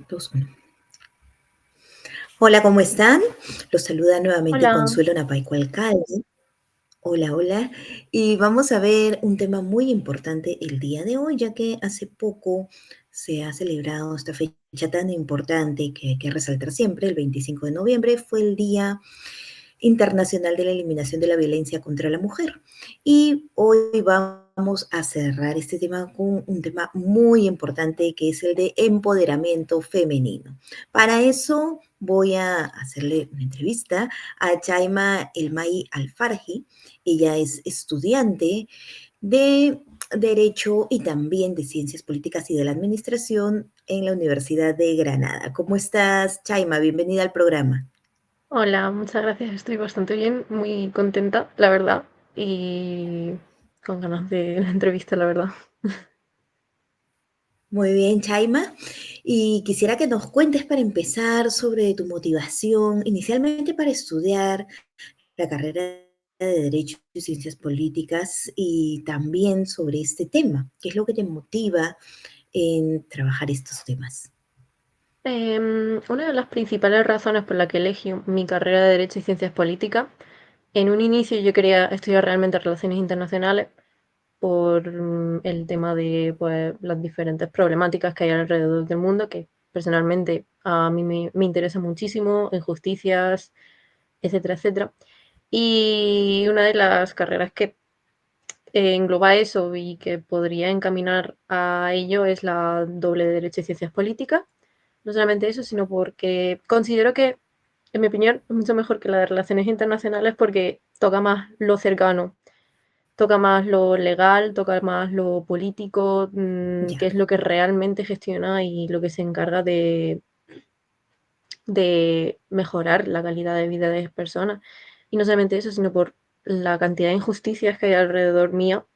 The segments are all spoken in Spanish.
Dos, uno. Hola, ¿cómo están? Los saluda nuevamente Hola, Consuelo Napaico Alcalde. Hola, hola. Y vamos a ver un tema muy importante el día de hoy, ya que hace poco se ha celebrado esta fecha tan importante que hay que resaltar siempre, el 25 de noviembre, fue el Día Internacional de la Eliminación de la Violencia contra la Mujer. Y hoy vamos a cerrar este tema con un tema muy importante que es el de empoderamiento femenino. Para eso voy a hacerle una entrevista a Chaima Elmay Alfarji. Ella es estudiante de Derecho y también de Ciencias Políticas y de la Administración en la Universidad de Granada. ¿Cómo estás, Chaima? Bienvenida al programa. hola, muchas gracias. Estoy bastante bien, muy contenta, la verdad, y con ganas de la entrevista, la verdad. Muy bien, Chaima. Y quisiera que nos cuentes para empezar sobre tu motivación inicialmente para estudiar la carrera de Derecho y Ciencias Políticas y también sobre este tema. ¿Qué es lo que te motiva en trabajar estos temas? Una de las principales razones por la que elegí mi carrera de Derecho y Ciencias Políticas, en un inicio yo quería estudiar realmente Relaciones Internacionales por el tema de pues, las diferentes problemáticas que hay alrededor del mundo, que personalmente a mí me interesa muchísimo, injusticias, etcétera, etcétera. Y una de las carreras que engloba eso y que podría encaminar a ello es la doble de Derecho y Ciencias Políticas. No solamente eso, sino porque considero que, en mi opinión, es mucho mejor que la de Relaciones Internacionales porque toca más lo cercano, toca más lo legal, toca más lo político, que Ya. es lo que realmente gestiona y lo que se encarga de mejorar la calidad de vida de las personas. Y no solamente eso, sino por la cantidad de injusticias que hay alrededor mío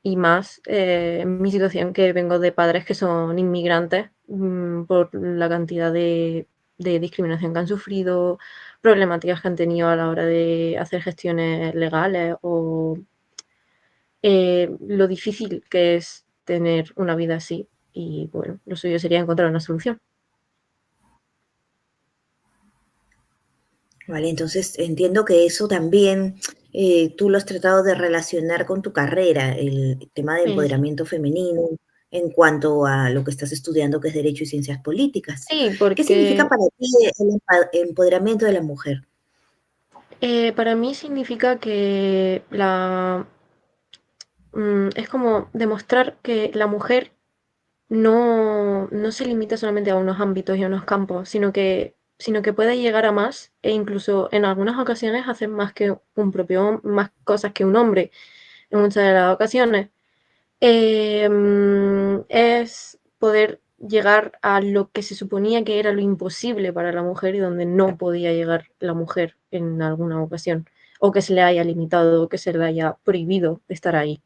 y más en mi situación que vengo de padres que son inmigrantes por la cantidad de discriminación que han sufrido, problemáticas que han tenido a la hora de hacer gestiones legales o lo difícil que es tener una vida así. Y bueno, lo suyo sería encontrar una solución. Vale, entonces entiendo que eso también tú lo has tratado de relacionar con tu carrera, el tema de Sí, empoderamiento femenino en cuanto a lo que estás estudiando, que es Derecho y Ciencias Políticas. sí, ¿Qué significa porque para ti el empoderamiento de la mujer? para mí significa que es como demostrar que la mujer no se limita solamente a unos ámbitos y a unos campos, sino que puede llegar a más e incluso en algunas ocasiones hacer más que más cosas que un hombre en muchas de las ocasiones. Es poder llegar a lo que se suponía que era lo imposible para la mujer y donde no podía llegar la mujer en alguna ocasión, o que se le haya limitado, o que se le haya prohibido estar ahí.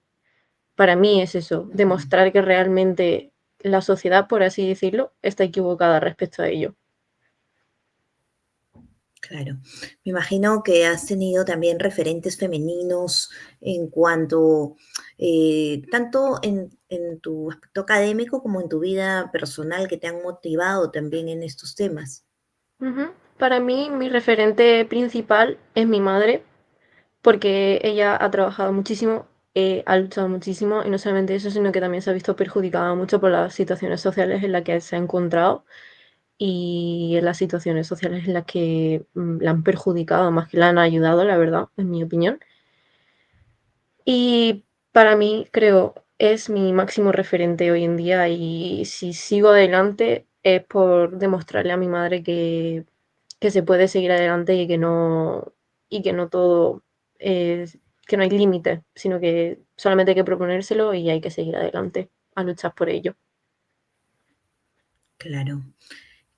Para mí es eso, demostrar que realmente la sociedad, por así decirlo, está equivocada respecto a ello. Claro, me imagino que has tenido también referentes femeninos en cuanto, tanto en tu aspecto académico como en tu vida personal que te han motivado también en estos temas. Ujú. Para mí, mi referente principal es mi madre, porque ella ha trabajado muchísimo, ha luchado muchísimo, y no solamente eso, sino que también se ha visto perjudicada mucho por las situaciones sociales en las que se ha encontrado y en las situaciones sociales en las que la han perjudicado más que la han ayudado, la verdad, en mi opinión. Y para mí, creo, es mi máximo referente hoy en día y si sigo adelante es por demostrarle a mi madre que se puede seguir adelante y que no todo es, que no hay límite, sino que solamente hay que proponérselo y hay que seguir adelante a luchar por ello. Claro.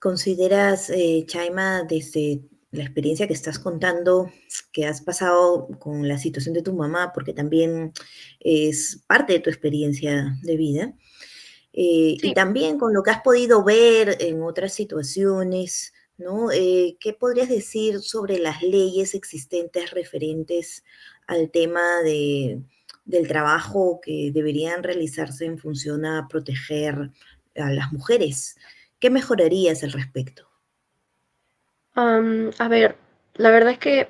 ¿Consideras, Chaima, desde la experiencia que estás contando, que has pasado con la situación de tu mamá, porque también es parte de tu experiencia de vida, y Sí, también con lo que has podido ver en otras situaciones, ¿no? ¿Qué podrías decir sobre las leyes existentes referentes al tema del trabajo que deberían realizarse en función a proteger a las mujeres? ¿Qué mejorarías al respecto? A ver, la verdad es que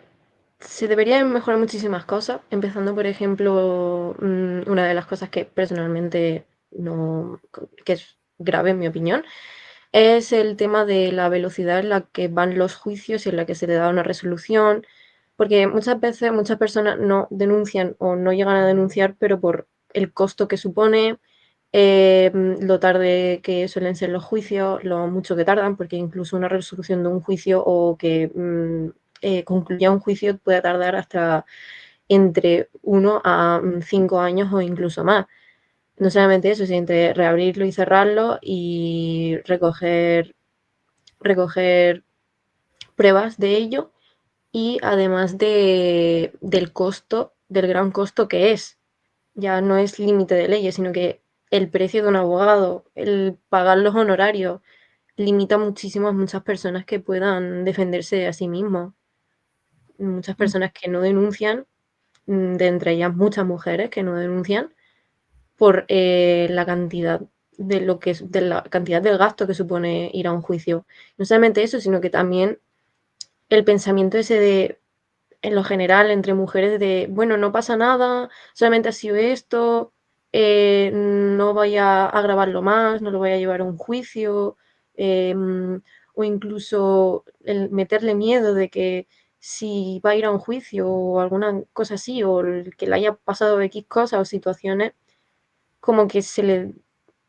se deberían mejorar muchísimas cosas, empezando por ejemplo, una de las cosas que personalmente no, que es grave en mi opinión, es el tema de la velocidad en la que van los juicios y en la que se le da una resolución, porque muchas veces muchas personas no denuncian o no llegan a denunciar, pero por el costo que supone, lo tarde que suelen ser los juicios, lo mucho que tardan, porque incluso una resolución de un juicio o que concluya un juicio puede tardar hasta entre 1 a 5 años o incluso más. No solamente eso, sino entre reabrirlo y cerrarlo y recoger pruebas de ello y además del costo, del gran costo que es. Ya no es límite de leyes, sino que el precio de un abogado, el pagar los honorarios, limita muchísimo a muchas personas que puedan defenderse a sí mismos. Muchas Mm, personas que no denuncian, de entre ellas muchas mujeres que no denuncian por la cantidad de lo que es, de la cantidad del gasto que supone ir a un juicio. No solamente eso, sino que también el pensamiento ese de en lo general entre mujeres de, bueno, no pasa nada, solamente ha sido esto, no vaya a agravarlo más, no lo vaya a llevar a un juicio, o incluso el meterle miedo de que si va a ir a un juicio o alguna cosa así, o que le haya pasado X cosas o situaciones, como que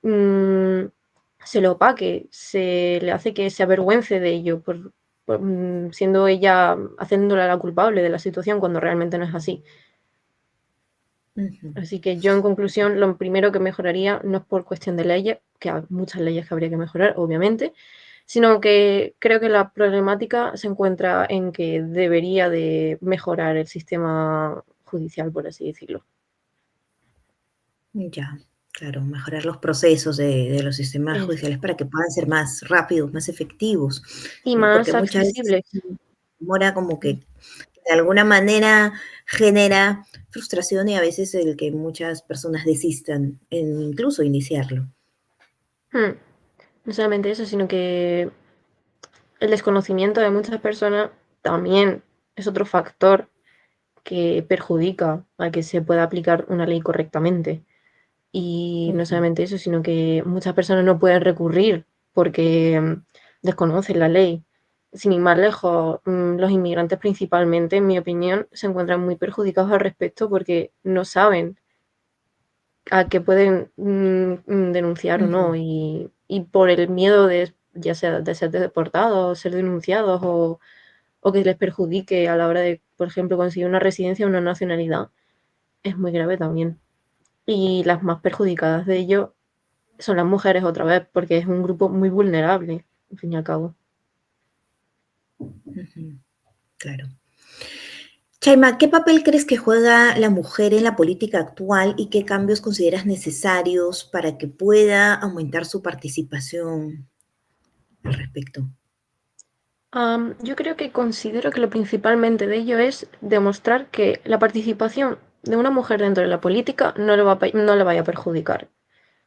mm, se le opaque, se le hace que se avergüence de ello, siendo ella haciéndola la culpable de la situación cuando realmente no es así. ujú. Así que yo, en conclusión, lo primero que mejoraría no es por cuestión de leyes, que hay muchas leyes que habría que mejorar, obviamente, sino que creo que la problemática se encuentra en que debería de mejorar el sistema judicial, por así decirlo. Ya, claro, mejorar los procesos de los sistemas Es- judiciales para que puedan ser más rápidos, más efectivos, y ¿no? Porque más muchas veces accesibles. demora como que de alguna manera genera frustración y a veces el que muchas personas desistan en incluso iniciarlo. Hmm. No solamente eso, sino que el desconocimiento de muchas personas también es otro factor que perjudica a que se pueda aplicar una ley correctamente. Y no Ujú, solamente eso, sino que muchas personas no pueden recurrir porque desconocen la ley. Sin ir más lejos, los inmigrantes principalmente, en mi opinión, se encuentran muy perjudicados al respecto porque no saben a qué pueden denunciar o ujú, no. Y por el miedo de, ya sea de ser deportados, ser denunciados o que les perjudique a la hora de, por ejemplo, conseguir una residencia o una nacionalidad, es muy grave también. Y las más perjudicadas de ello son las mujeres otra vez, porque es un grupo muy vulnerable, al fin y al cabo. ujú, claro. Chaima, ¿qué papel crees que juega la mujer en la política actual y qué cambios consideras necesarios para que pueda aumentar su participación al respecto? Yo creo que considero que lo principalmente de ello es demostrar que la participación de una mujer dentro de la política no le vaya a perjudicar.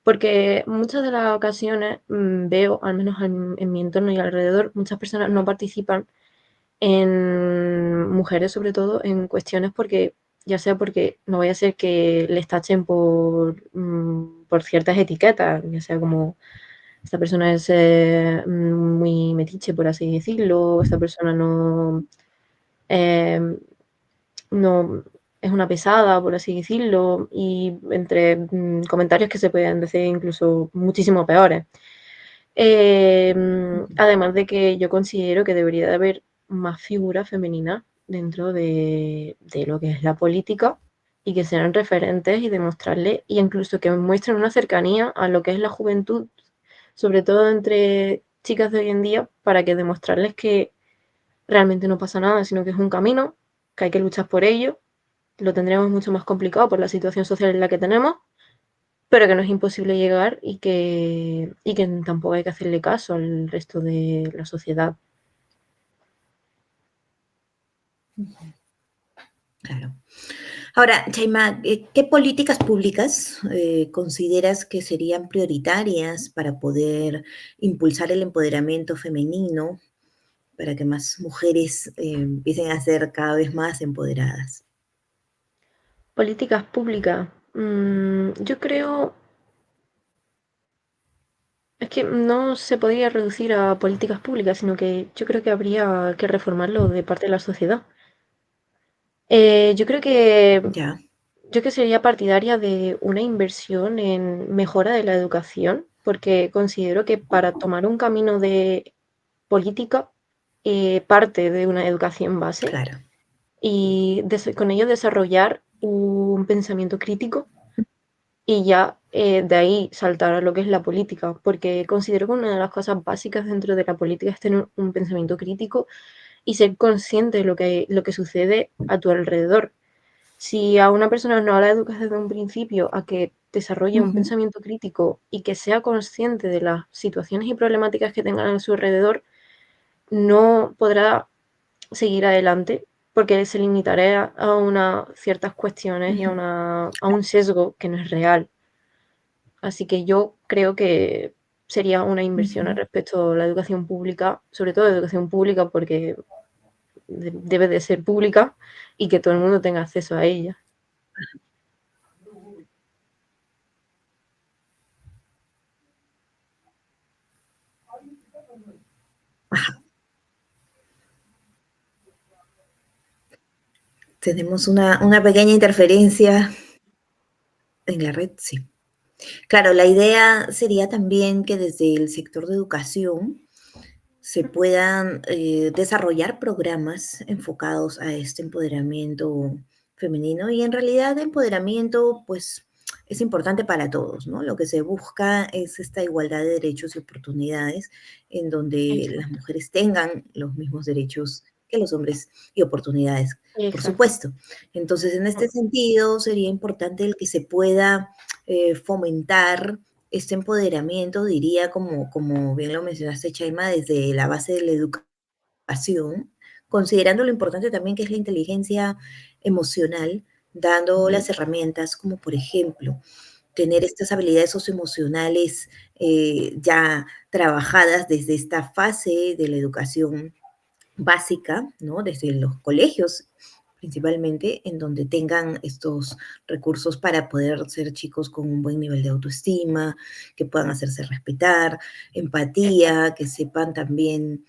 Porque muchas de las ocasiones veo, al menos en mi entorno y alrededor, muchas personas no participan en mujeres, sobre todo, en cuestiones porque, ya sea porque no vaya a ser que les tachen por ciertas etiquetas, ya sea como esta persona es muy metiche, por así decirlo, esta persona eh, no es una pesada, por así decirlo, y entre comentarios que se pueden decir incluso muchísimo peores. Además de que yo considero que debería de haber más figuras femeninas dentro de lo que es la política y que sean referentes y demostrarle, y incluso que muestren una cercanía a lo que es la juventud, sobre todo entre chicas de hoy en día, para que demostrarles que realmente no pasa nada, sino que es un camino, que hay que luchar por ello, lo tendremos mucho más complicado por la situación social en la que tenemos, pero que no es imposible llegar y que tampoco hay que hacerle caso al resto de la sociedad. claro. Ahora, Chaima, ¿qué políticas públicas consideras que serían prioritarias para poder impulsar el empoderamiento femenino, para que más mujeres empiecen a ser cada vez más empoderadas? Políticas públicas. Yo creo, es que no se podría reducir a políticas públicas, sino que yo creo que habría que reformarlo de parte de la sociedad. Yo creo que Ya. yo que sería partidaria de una inversión en mejora de la educación, porque considero que para tomar un camino de política parte de una educación base Claro. y con ello desarrollar un pensamiento crítico y ya de ahí saltar a lo que es la política, porque considero que una de las cosas básicas dentro de la política es tener un pensamiento crítico y ser consciente de lo que sucede a tu alrededor. Si a una persona no la educas desde un principio a que desarrolle un Ujú, pensamiento crítico y que sea consciente de las situaciones y problemáticas que tengan a su alrededor, no podrá seguir adelante porque se limitará a unas ciertas cuestiones y ujú, a un sesgo que no es real. Así que yo creo que sería una inversión al ujú. respecto a la educación pública, sobre todo la educación pública porque debe de ser pública y que todo el mundo tenga acceso a ella. Tenemos una pequeña interferencia en la red, sí. Claro, la idea sería también que desde el sector de educación se puedan desarrollar programas enfocados a este empoderamiento femenino y en realidad empoderamiento pues es importante para todos, ¿no? Lo que se busca es esta igualdad de derechos y oportunidades en donde las Exacto, mujeres tengan los mismos derechos que los hombres y oportunidades, por exacto. supuesto. Entonces, en este sentido, sería importante el que se pueda fomentar este empoderamiento, diría, como bien lo mencionaste, Chaima, desde la base de la educación, considerando lo importante también que es la inteligencia emocional, dando las herramientas como, por ejemplo, tener estas habilidades socioemocionales ya trabajadas desde esta fase de la educación básica, ¿no? Desde los colegios principalmente, en donde tengan estos recursos para poder ser chicos con un buen nivel de autoestima, que puedan hacerse respetar, empatía, que sepan también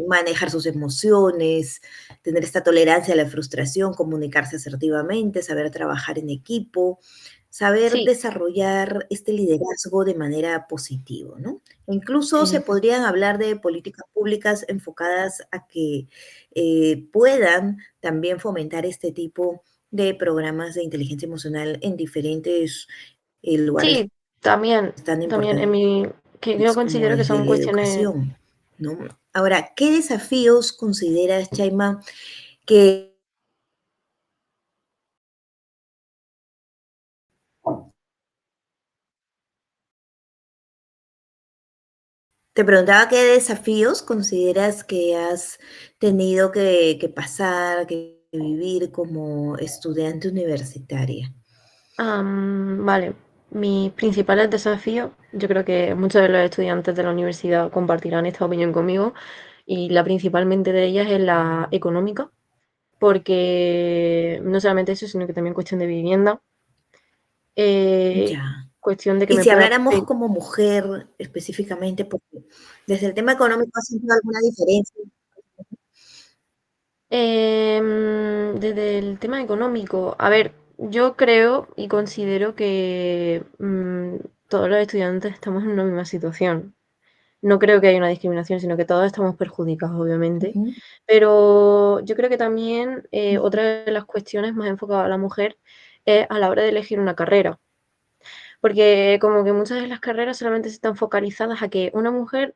manejar sus emociones, tener esta tolerancia a la frustración, comunicarse asertivamente, saber trabajar en equipo, saber Sí, desarrollar este liderazgo de manera positiva, ¿no? Incluso se exacto. podrían hablar de políticas públicas enfocadas a que puedan también fomentar este tipo de programas de inteligencia emocional en diferentes lugares Sí, también, tan también importantes que yo como considero que desde son la cuestiones. educación, ¿no? Ahora, ¿qué desafíos consideras, Chaima, que te preguntaba qué desafíos consideras que has tenido que pasar, que vivir como estudiante universitaria? Vale, mis principales desafíos, yo creo que muchos de los estudiantes de la universidad compartirán esta opinión conmigo, y la principalmente de ellas es la económica, porque no solamente eso, sino que también cuestión de vivienda, eh, Ya. cuestión de que Y me si pueda. habláramos como mujer específicamente, porque desde el tema económico, ¿has sentido alguna diferencia? Desde el tema económico, a ver, yo creo y considero que todos los estudiantes estamos en una misma situación. No creo que haya una discriminación, sino que todos estamos perjudicados, obviamente. Ujú, Pero yo creo que también ujú, otra de las cuestiones más enfocadas a la mujer es a la hora de elegir una carrera. Porque como que muchas de las carreras solamente están focalizadas a que una mujer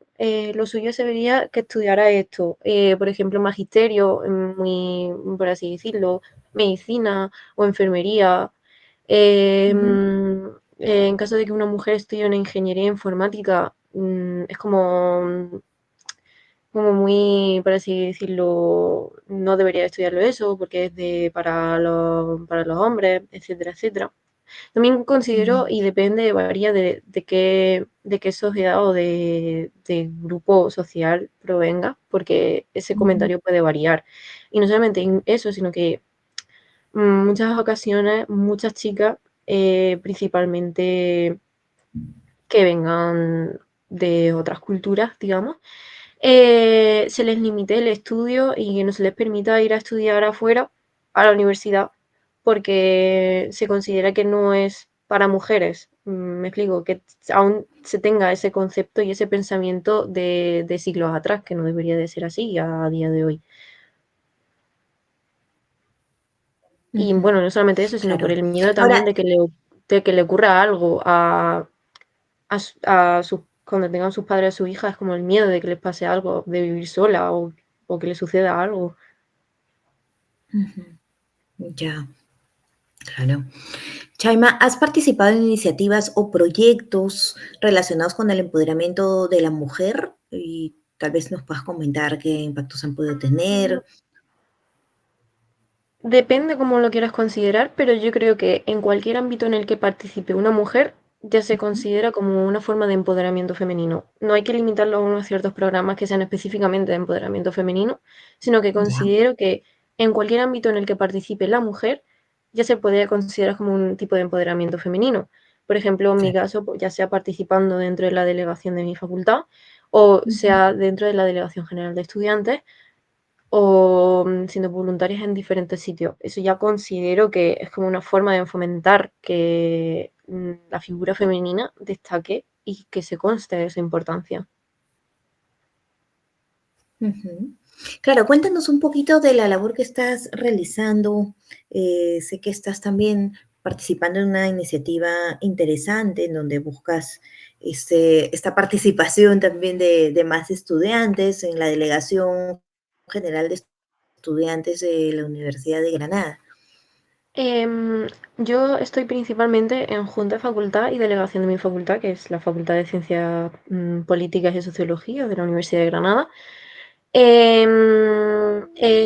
lo suyo sería que estudiara esto. Por ejemplo, magisterio, muy, por así decirlo, medicina o enfermería. ujú. En caso de que una mujer estudie una ingeniería informática, es como como muy, por así decirlo, no debería estudiarlo eso porque es para los hombres, etcétera, etcétera. También considero, Mm, y depende, varía de qué sociedad o de grupo social provenga, porque ese ujú, comentario puede variar. Y no solamente en eso, sino que muchas ocasiones, muchas chicas, principalmente que vengan de otras culturas, digamos, se les limite el estudio y que no se les permita ir a estudiar afuera, a la universidad, porque se considera que no es para mujeres. Me explico, que aún se tenga ese concepto y ese pensamiento de siglos atrás, que no debería de ser así a día de hoy. Y ujú, bueno, no solamente eso, sino por claro. el miedo Ahora, también de que le ocurra algo cuando tengan sus padres a su hija, es como el miedo de que les pase algo, de vivir sola o que le suceda algo. ujú, ya, claro. Chaima, ¿has participado en iniciativas o proyectos relacionados con el empoderamiento de la mujer? Y tal vez nos puedas comentar qué impactos han podido Mm, tener. Depende cómo lo quieras considerar, pero yo creo que en cualquier ámbito en el que participe una mujer ya se Ujú, considera como una forma de empoderamiento femenino. No hay que limitarlo a unos ciertos programas que sean específicamente de empoderamiento femenino, sino que ya, considero que en cualquier ámbito en el que participe la mujer ya se puede considerar como un tipo de empoderamiento femenino. Por ejemplo, en mi claro. caso, pues, ya sea participando dentro de la delegación de mi facultad o Ujú, sea dentro de la Delegación General de Estudiantes o siendo voluntarias en diferentes sitios. Eso ya considero que es como una forma de fomentar que la figura femenina destaque y que se conste de esa importancia. ujú. Claro, cuéntanos un poquito de la labor que estás realizando. Sé que estás también participando en una iniciativa interesante en donde buscas esta participación también de más estudiantes en la Delegación General de Estudiantes de la Universidad de Granada. Em, yo estoy principalmente en Junta de Facultad y Delegación de mi facultad, que es la Facultad de Ciencias Políticas y Sociología de la Universidad de Granada.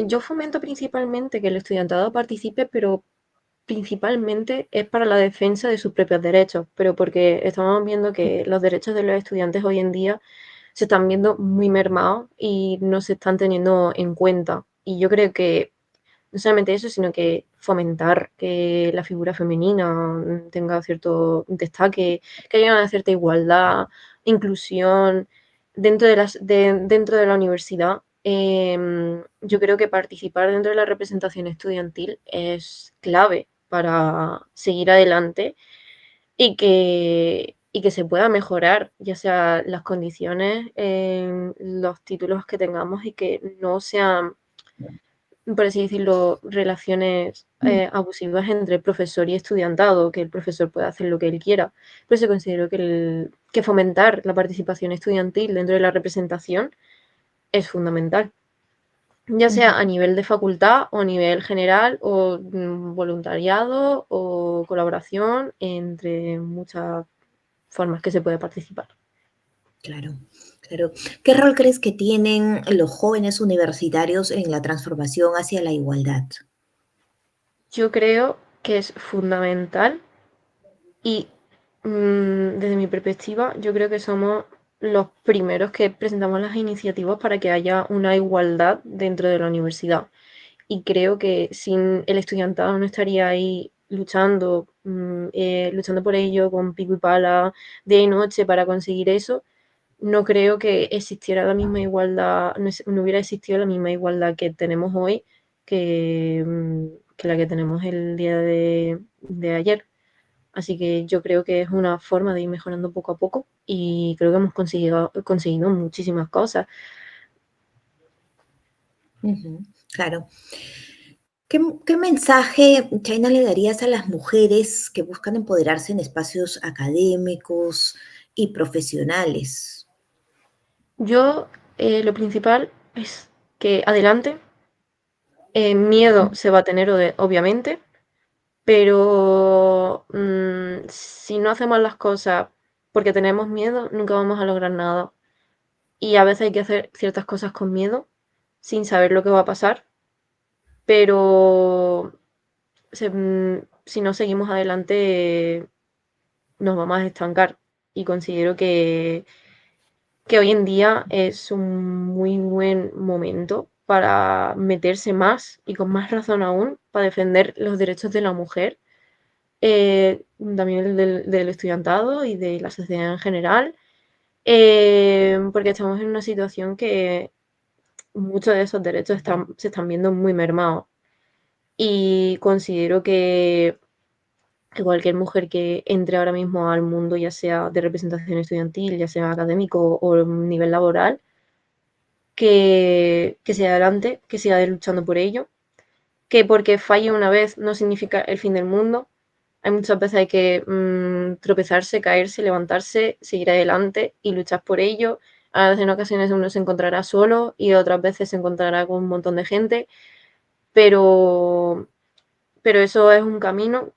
Yo fomento principalmente que el estudiantado participe, pero principalmente es para la defensa de sus propios derechos, pero porque estamos viendo que los derechos de los estudiantes hoy en día se están viendo muy mermados y no se están teniendo en cuenta. Y yo creo que no solamente eso, sino que fomentar que la figura femenina tenga cierto destaque, que haya una cierta igualdad, inclusión dentro de la universidad. Yo creo que participar dentro de la representación estudiantil es clave para seguir adelante y que se pueda mejorar, ya sea las condiciones, los títulos que tengamos y que no sean, por así decirlo, relaciones abusivas entre profesor y estudiantado, que el profesor pueda hacer lo que él quiera. Pero se considero que fomentar la participación estudiantil dentro de la representación es fundamental, ya sea a Ujú, nivel de facultad o a nivel general o voluntariado o colaboración, entre muchas formas que se puede participar. claro, claro. ¿Qué rol crees que tienen los jóvenes universitarios en la transformación hacia la igualdad? Yo creo que es fundamental y desde mi perspectiva, yo creo que somos los primeros que presentamos las iniciativas para que haya una igualdad dentro de la universidad. Y creo que sin el estudiantado no estaría ahí luchando, luchando por ello con pico y pala, día y noche para conseguir eso. No creo que existiera la misma igualdad, no hubiera existido la misma igualdad que tenemos hoy que la que tenemos el día de ayer. Así que yo creo que es una forma de ir mejorando poco a poco y creo que hemos conseguido muchísimas cosas. Ujú, claro. ¿Qué mensaje, Chaina, le darías a las mujeres que buscan empoderarse en espacios académicos y profesionales? Yo lo principal es que adelante, miedo Ujú, se va a tener obviamente, pero si no hacemos las cosas porque tenemos miedo, nunca vamos a lograr nada. y a veces hay que hacer ciertas cosas con miedo, sin saber lo que va a pasar, pero si no seguimos adelante nos vamos a estancar y considero que hoy en día es un muy buen momento para meterse más y con más razón aún para defender los derechos de la mujer, también el del estudiantado y de la sociedad en general, porque estamos en una situación que muchos de esos derechos se están viendo muy mermados y considero que cualquier mujer que entre ahora mismo al mundo, ya sea de representación estudiantil, ya sea académico o nivel laboral, que siga adelante, que siga luchando por ello, que porque falle una vez no significa el fin del mundo. Hay muchas veces hay que tropezarse, caerse, levantarse, seguir adelante y luchar por ello. A veces en ocasiones uno se encontrará solo y otras veces se encontrará con un montón de gente, pero, pero eso es un camino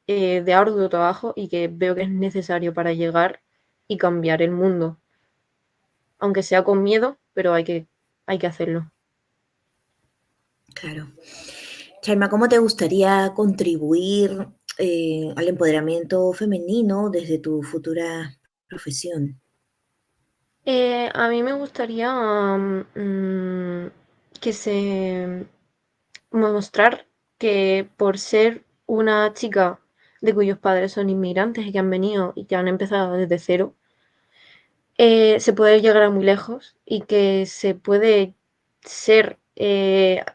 de arduo trabajo y que veo que es necesario para llegar y cambiar el mundo, aunque sea con miedo, pero hay que hacerlo. Claro. Chaima, ¿cómo te gustaría contribuir al empoderamiento femenino desde tu futura profesión? A mí me gustaría que se mostrar que por ser una chica de cuyos padres son inmigrantes y que han venido y que han empezado desde cero, se puede llegar a muy lejos y que se puede ser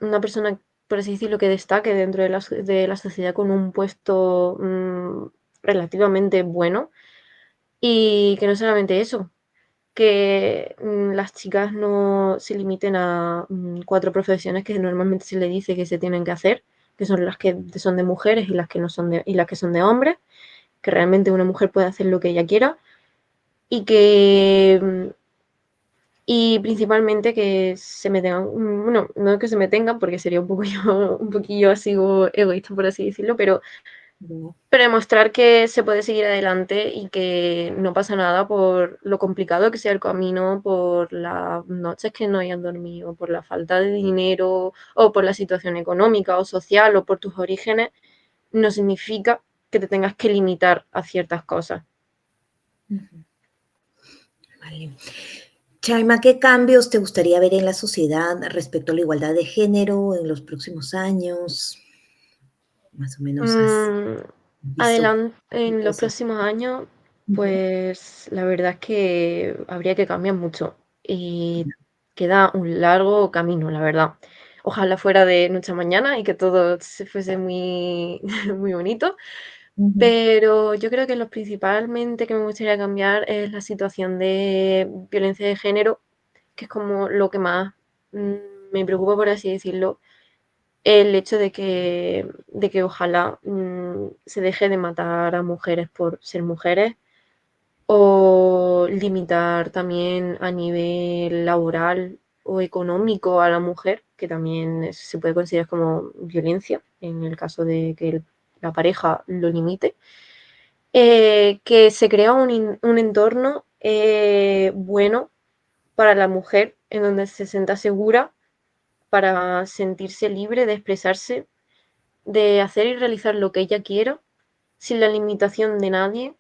una persona, por así decirlo, que destaque dentro de la sociedad con un puesto relativamente bueno y que no solamente eso, que las chicas no se limiten a cuatro profesiones que normalmente se le dice que se tienen que hacer, que son las que son de mujeres y las que no son y las que son de hombres, que realmente una mujer puede hacer lo que ella quiera y que y principalmente que se me tengan, bueno, no que se me tengan porque sería un poco yo, un poquillo así como egoísta por así decirlo, No. pero demostrar que se puede seguir adelante y que no pasa nada por lo complicado que sea el camino, por las noches que no hayas dormido, por la falta de dinero o por la situación económica o social o por tus orígenes, no significa que te tengas que limitar a ciertas cosas. Ujú. Vale. Chaima, ¿qué cambios te gustaría ver en la sociedad respecto a la igualdad de género en los próximos años? Más o menos has Mm, visto en los cosas. próximos años, Ujú. pues la verdad es que habría que cambiar mucho y queda un largo camino, la verdad. Ojalá fuera de noche a mañana y que todo se fuese muy, muy bonito, Ujú. pero yo creo que lo principalmente que me gustaría cambiar es la situación de violencia de género, que es como lo que más mm, me preocupa, por así decirlo, el hecho de que ojalá se deje de matar a mujeres por ser mujeres o limitar también a nivel laboral o económico a la mujer, que también se puede considerar como violencia en el caso de que la pareja lo limite. Que se crea un entorno bueno para la mujer en donde se sienta segura para sentirse libre de expresarse, de hacer y realizar lo que ella quiera, sin la limitación de nadie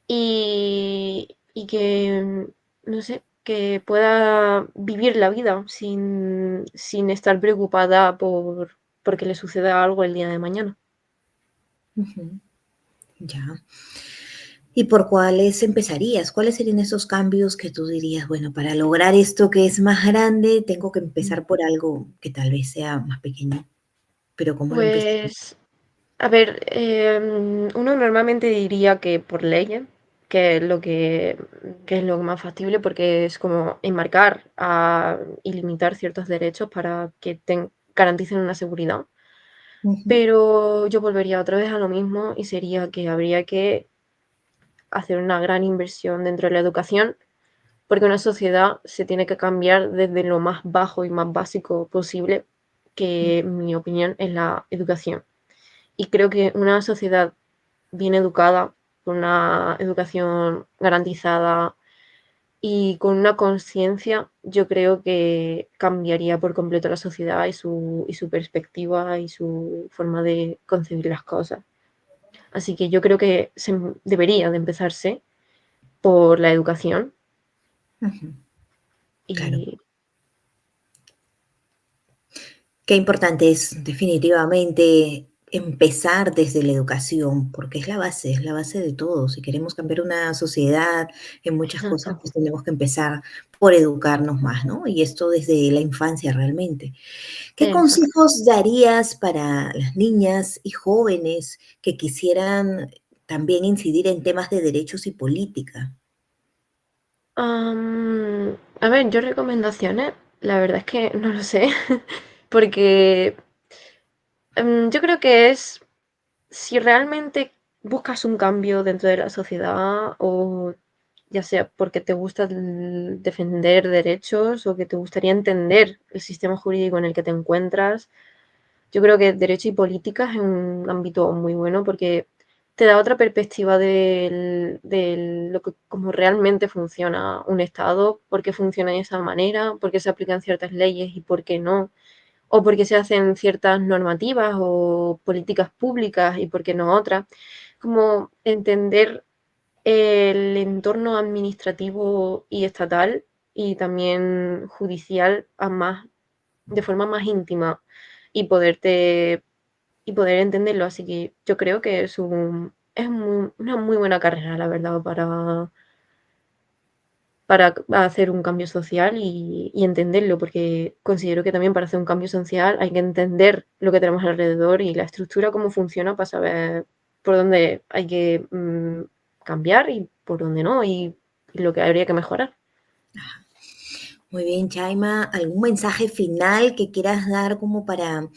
y que, no sé, que pueda vivir la vida sin estar preocupada porque le suceda algo el día de mañana. Ujú. Ya. ¿Y por cuáles empezarías? ¿Cuáles serían esos cambios que tú dirías, bueno, para lograr esto que es más grande, tengo que empezar por algo que tal vez sea más pequeño? Pero ¿cómo lo empezaría? Pues, a ver, uno normalmente diría que por leyes, que es que es lo más factible porque es como enmarcar y limitar ciertos derechos para que garanticen una seguridad. Ujú. Pero yo volvería otra vez a lo mismo y sería que habría que hacer una gran inversión dentro de la educación, porque una sociedad se tiene que cambiar desde lo más bajo y más básico posible, que en mi opinión es la educación. Y creo que una sociedad bien educada, con una educación garantizada y con una conciencia yo creo que cambiaría por completo la sociedad y su perspectiva y su forma de concebir las cosas. Así que yo creo que debería de empezarse por la educación Ujú, claro. y Qué importante es definitivamente empezar desde la educación, porque es la base de todo. Si queremos cambiar una sociedad en muchas cosas, exacto, pues tenemos que empezar por educarnos más, ¿no? Y esto desde la infancia realmente. ¿Qué exacto. consejos darías para las niñas y jóvenes que quisieran también incidir en temas de derechos y política? A ver, yo recomendaciones, la verdad es que no lo sé, porque yo creo que es si realmente buscas un cambio dentro de la sociedad o ya sea porque te gusta defender derechos o que te gustaría entender el sistema jurídico en el que te encuentras, yo creo que derecho y política es un ámbito muy bueno porque te da otra perspectiva de lo que, cómo realmente funciona un Estado, por qué funciona de esa manera, por qué se aplican ciertas leyes y por qué no, o por qué se hacen ciertas normativas o políticas públicas y por qué no otras. Como entender el entorno administrativo y estatal y también judicial de forma más íntima y y poder entenderlo. Así que yo creo que una muy buena carrera, la verdad, para hacer un cambio social y entenderlo, porque considero que también para hacer un cambio social hay que entender lo que tenemos alrededor y la estructura, cómo funciona, para saber por dónde hay que cambiar y por dónde no, y lo que habría que mejorar. Muy bien, Chaima, ¿algún mensaje final que quieras dar como para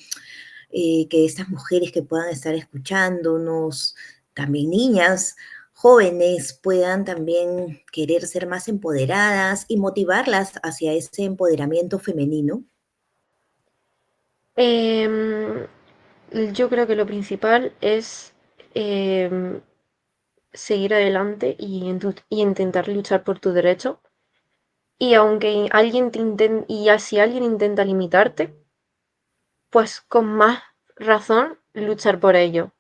que estas mujeres que puedan estar escuchándonos, también niñas, jóvenes, puedan también querer ser más empoderadas y motivarlas hacia ese empoderamiento femenino? Em, yo creo que lo principal es em, seguir adelante y intentar luchar por tu derecho. Y aunque si alguien intenta limitarte, pues con más razón luchar por ello.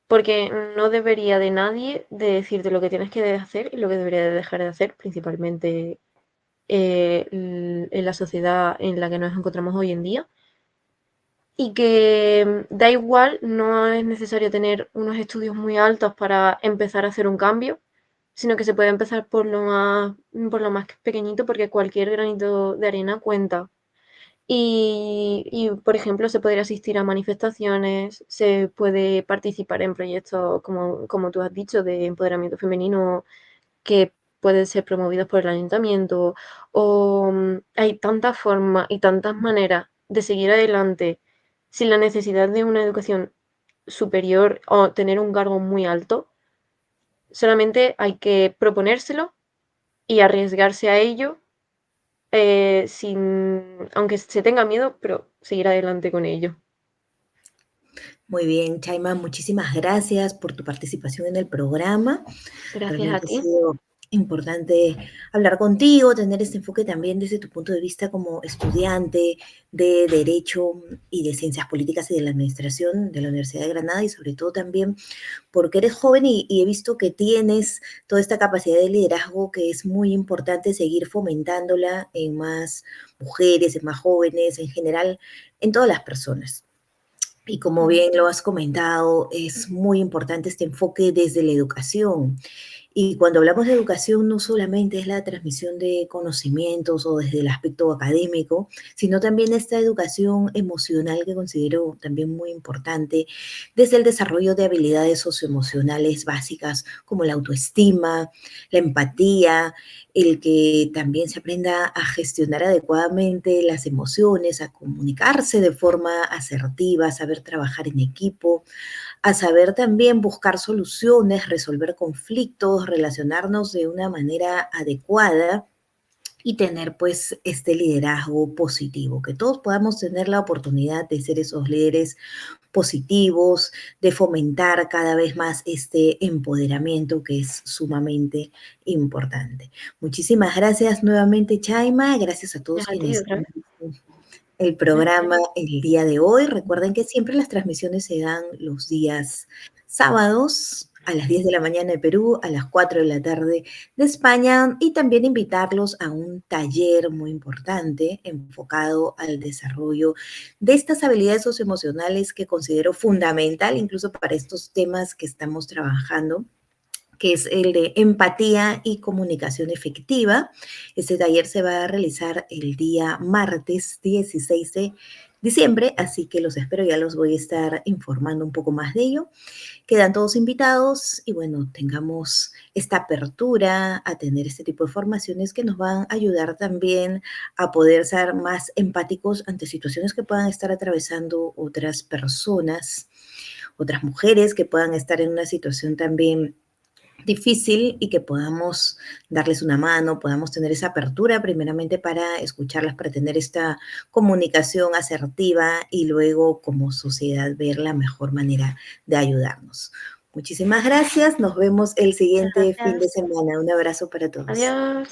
Porque no debería de nadie de decirte lo que tienes que hacer y lo que debería de dejar de hacer, principalmente en la sociedad en la que nos encontramos hoy en día. Y que da igual, no es necesario tener unos estudios muy altos para empezar a hacer un cambio, sino que se puede empezar por lo más pequeñito porque cualquier granito de arena cuenta. Por ejemplo, se podría asistir a manifestaciones, se puede participar en proyectos, como tú has dicho, de empoderamiento femenino que pueden ser promovidos por el ayuntamiento, o hay tantas formas y tantas maneras de seguir adelante sin la necesidad de una educación superior o tener un cargo muy alto. Solamente hay que proponérselo y arriesgarse a ello aunque se tenga miedo, pero seguir adelante con ello. Muy bien, Chaima, muchísimas gracias por tu participación en el programa. Gracias a Realmente ha ti. sido importante hablar contigo, tener este enfoque también desde tu punto de vista como estudiante de Derecho y de Ciencias Políticas y de la Administración de la Universidad de Granada y sobre todo también porque eres joven y he visto que tienes toda esta capacidad de liderazgo que es muy importante seguir fomentándola en más mujeres, en más jóvenes, en general, en todas las personas. Y como Mm. bien lo has comentado, es muy importante este enfoque desde la educación. Y cuando hablamos de educación, no solamente es la transmisión de conocimientos o desde el aspecto académico, sino también esta educación emocional que considero también muy importante, desde el desarrollo de habilidades socioemocionales básicas como la autoestima, la empatía, el que también se aprenda a gestionar adecuadamente las emociones, a comunicarse de forma asertiva, a saber trabajar en equipo, a saber también buscar soluciones, resolver conflictos, relacionarnos de una manera adecuada y tener pues este liderazgo positivo, que todos podamos tener la oportunidad de ser esos líderes positivos, de fomentar cada vez más este empoderamiento que es sumamente importante. Muchísimas gracias nuevamente, Chaima. Gracias a todos A ti quienes otra han vez. visto el programa el día de hoy. Recuerden que siempre las transmisiones se dan los días sábados a las 10 de la mañana de Perú, a las 4 de la tarde de España, y también invitarlos a un taller muy importante enfocado al desarrollo de estas habilidades socioemocionales que considero fundamental incluso para estos temas que estamos trabajando, que es el de empatía y comunicación efectiva. Este taller se va a realizar el día martes 16 de diciembre, así que los espero, ya los voy a estar informando un poco más de ello. Quedan todos invitados y bueno, tengamos esta apertura a tener este tipo de formaciones que nos van a ayudar también a poder ser más empáticos ante situaciones que puedan estar atravesando otras personas, otras mujeres que puedan estar en una situación también difícil, y que podamos darles una mano, podamos tener esa apertura primeramente para escucharlas, para tener esta comunicación asertiva y luego como sociedad ver la mejor manera de ayudarnos. Muchísimas gracias, nos vemos el Muchas siguiente fin de gracias. semana. Un abrazo para todos. Adiós.